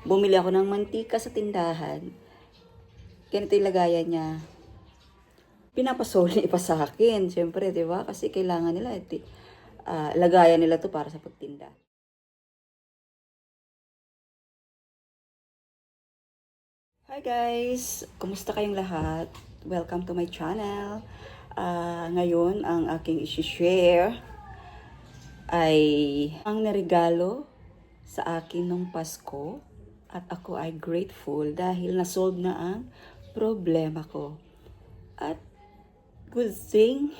Bumili ako ng mantika sa tindahan. Ganito yung lagayan niya. Pinapasoli pa sa akin. Siyempre, di ba? Kasi kailangan nila. Lagayan nila to para sa pagtinda. Hi guys! Kumusta kayong lahat? Welcome to my channel. Ngayon, ang aking isi-share ay ang naregalo sa akin nung Pasko. At ako ay grateful dahil nasolve na ang problema ko. At good thing,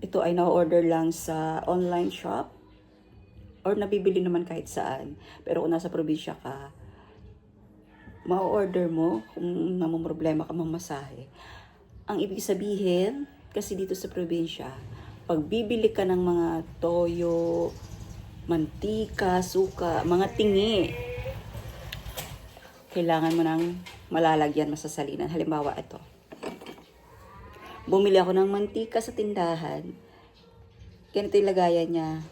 ito ay na-order lang sa online shop or nabibili naman kahit saan. Pero kung nasa probinsya ka, ma-order mo kung namumroblema ka mamasahe. Ang ibig sabihin, kasi dito sa probinsya, pag bibili ka ng mga toyo, mantika, suka, mga tingi, kailangan mo ng malalagyan masasalinan. Halimbawa, ito. Bumili ako ng mantika sa tindahan. Ganito yung lagayan niya.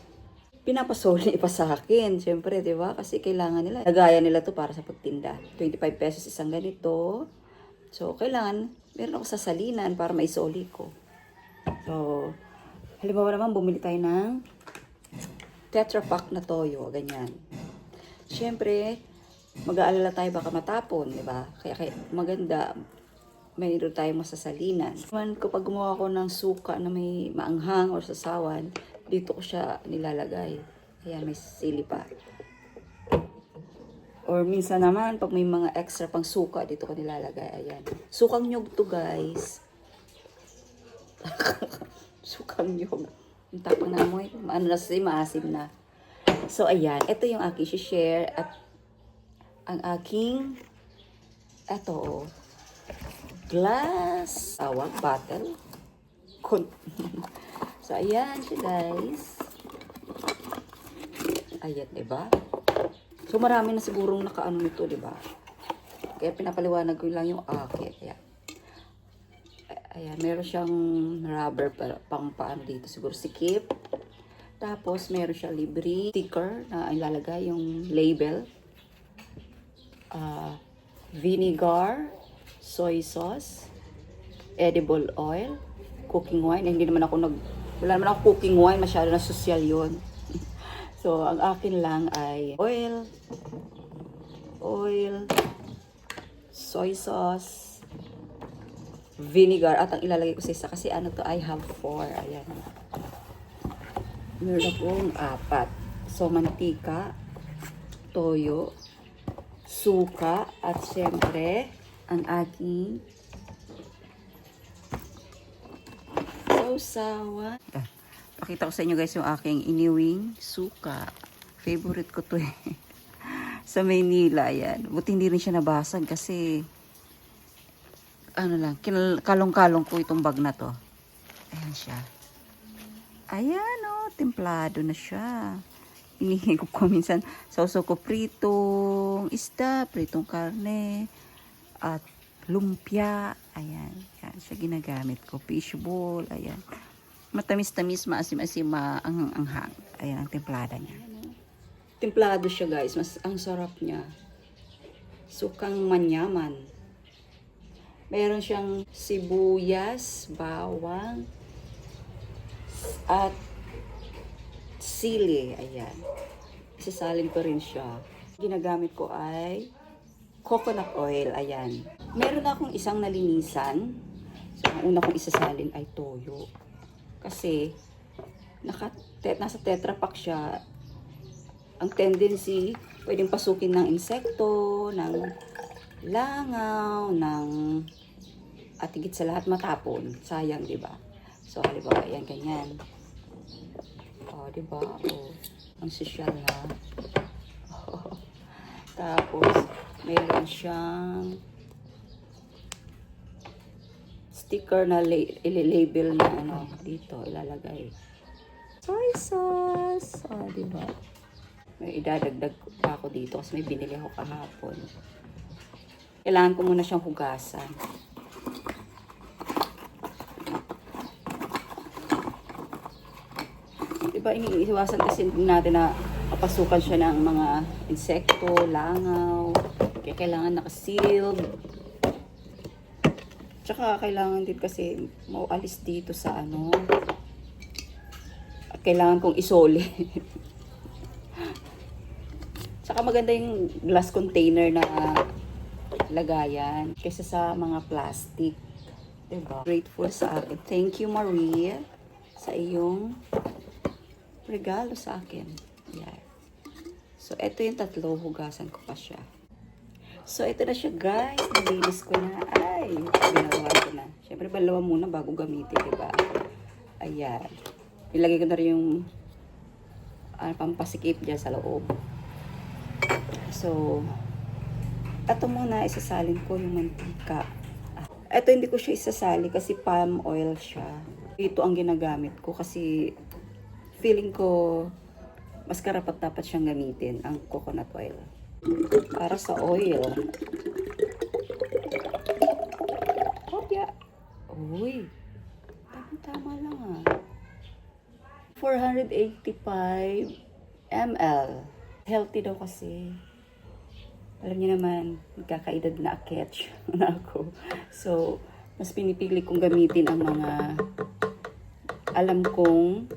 Pinapasoli pa sa akin. Siyempre, di ba? Kasi kailangan nila. Lagayan nila to para sa pagtinda. 25 pesos isang ganito. So, kailangan, meron ako sasalinan para maisoli ko. So, halimbawa naman, bumili tayo ng Tetra Pak na toyo. Ganyan. Siyempre, mag-aalala tayo baka matapon, di ba? Kaya maganda, mayroon tayong masasalinan. Kapag gumawa ko ng suka na may maanghang o sasawan, dito ko siya nilalagay. Ayan, may sili pa. Or minsan naman, pag may mga extra pang suka, dito ko nilalagay. Ayan. Sukang nyog to, guys. Sukang nyog. Yung tapang na mo, ano na siya, maasim na. So, ayan. Ito yung aking share at ang aking glass bottle. So, ayan siya, guys. Ayan, diba? So, marami na sigurong nakaano nito, diba? Kaya pinapaliwanag ko lang yung akin. Ayan, meron siyang rubber pang paano dito. Siguro sikip. Tapos, meron siyang libre sticker na ilalagay yung label. Vinegar, soy sauce, edible oil, cooking wine. Hindi naman ako wala naman ako cooking wine, masyado na social yun. So, ang akin lang ay oil, soy sauce, vinegar, at ang ilalagay ko sa isa kasi ano to, I have 4. Ayan. Meron akong 4. So, mantika, toyo, suka, at syempre, ang aking sausawan. Pakita ko sa inyo guys yung aking iniwing suka. Favorite ko to eh. Sa Maynila, yan. Buti hindi rin siya nabasag kasi ano lang, kalong-kalong ko itong bag na to. Ayan siya. Ayan o, templado na siya. Inihigop ko minsan. Sausaw ko pritong isda, pritong karne, at lumpia. Ayan. Yan siya ginagamit ko. Fishball. Ayan. Matamis-tamis, maasim-asim, maanghang. Ayan ang templada niya. Templado siya guys. Ang sarap niya. Sukang manyaman. Meron siyang sibuyas, bawang, at sili. Ayan. Isasalin ko rin siya. Ginagamit ko ay coconut oil. Ayan. Meron akong isang nalinisan. So, ang una kong isasalin ay toyo. Kasi, nasa Tetra Pak siya. Ang tendency, pwedeng pasukin ng insekto, ng langaw, at higit sa lahat matapon. Sayang, di ba? So, halimbawa, yan, ganyan. O, di ba? O, ang sosyal na. Tapos, meron siyang sticker na label na ano, dito, ilalagay. Soy sauce. O, di ba? May idadagdag pa ako dito kasi may binili ako kahapon. Kailangan ko muna siyang hugasan. Diba, iniiwasan kasi natin na Papasukan siya ng mga insekto, langaw. Kaya kailangan naka-sealed. Tsaka kailangan din kasi maualis dito sa ano. At kailangan kong isole. Tsaka maganda yung glass container na lagayan kaysa sa mga plastic. Diba? Grateful sa akin. Thank you, Maria, sa iyong regalo sa akin. Yan. So, ito yung tatlo. Hugasan ko pa siya. So, ito na siya, guys. Nalinis ko na. Ay, ginawa ko na. Siyempre, balawa muna bago gamitin, diba? Ayan. Nilagay ko na rin yung pampasikip dyan sa loob. So, ito muna, isasalin ko yung mantika. Ito hindi ko siya isasali kasi palm oil siya. Ito ang ginagamit ko kasi feeling ko mas karapat dapat siyang gamitin, ang coconut oil. Para sa oil. Hopya. Uy. Tama lang ah. 485 ml. Healthy daw kasi. Alam niyo naman, magkakaedad na aketch na ako. So, mas pinipili kong gamitin ang mga alam kong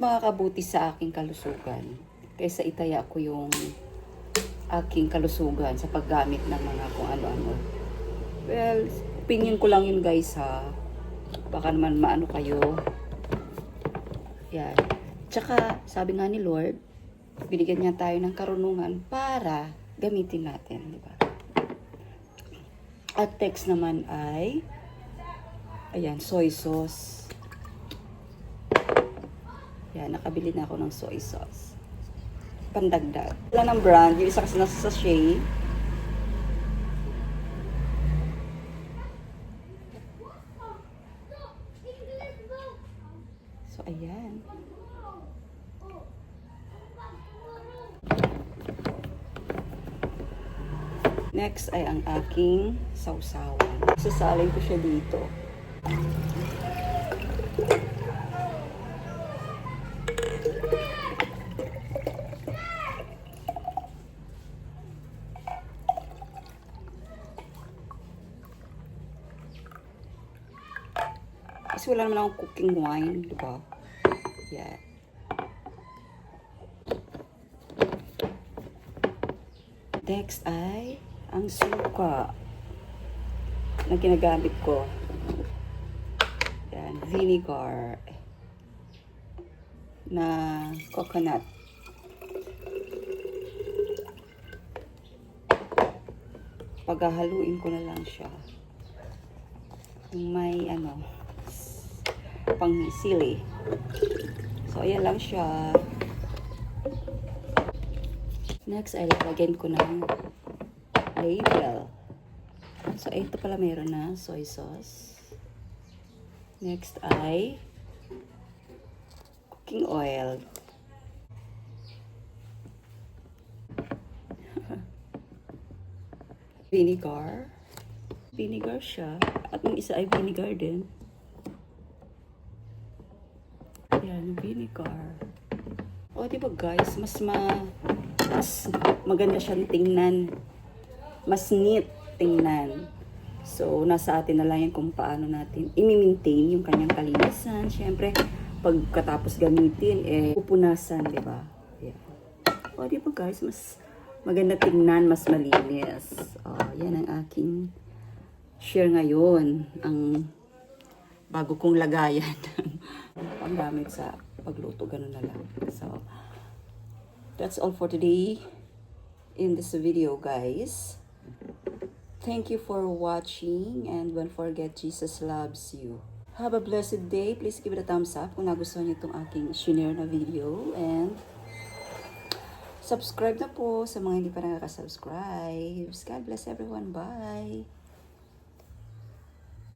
makakabuti sa aking kalusugan. Kaysa itaya ko yung aking kalusugan sa paggamit ng mga kung ano-ano. Well, opinion ko lang yun guys ha. Baka naman maano kayo. Yan. Tsaka, sabi nga ni Lord, binigyan niya tayo ng karunungan para gamitin natin, di ba? At text naman ay ayan, soy sauce. Yan, nakabili na ako ng soy sauce. Pandagdag. Wala ng brand, yung isa kasi nasa sachet. So, ayan. Next ay ang aking sausawan. Sasalin ko siya dito. Kasi wala naman akong cooking wine, di ba? Yeah. Next ay ang suka na ginagamit ko. Yan, vinegar na coconut. Paghahaluin ko na lang siya. May ano, pang sili. So, ayan lang siya. Next ay lalagyan ko ng label. So, ito pala meron na soy sauce. Next ay cooking oil. Vinegar. Vinegar siya. At yung isa ay vinegar din. Yan, vinegar. O, diba guys, mas maganda siyang tingnan. Mas neat tingnan. So, nasa atin na lang yan kung paano natin i-maintain yung kanyang kalinisan. Siyempre, pagkatapos gamitin, pupunasan, di ba? Yeah. O, di ba guys, mas maganda tingnan, mas malinis. O, yan ang aking share ngayon. Ang bago kong lagayan. Panggamit sa pagluto, ganun na lang. So, that's all for today in this video, guys. Thank you for watching, and don't forget, Jesus loves you. Have a blessed day. Please give it a thumbs up kung nagustuhan niyo itong aking share na video, and subscribe na po sa mga hindi pa nakaka-subscribe. God bless everyone. Bye!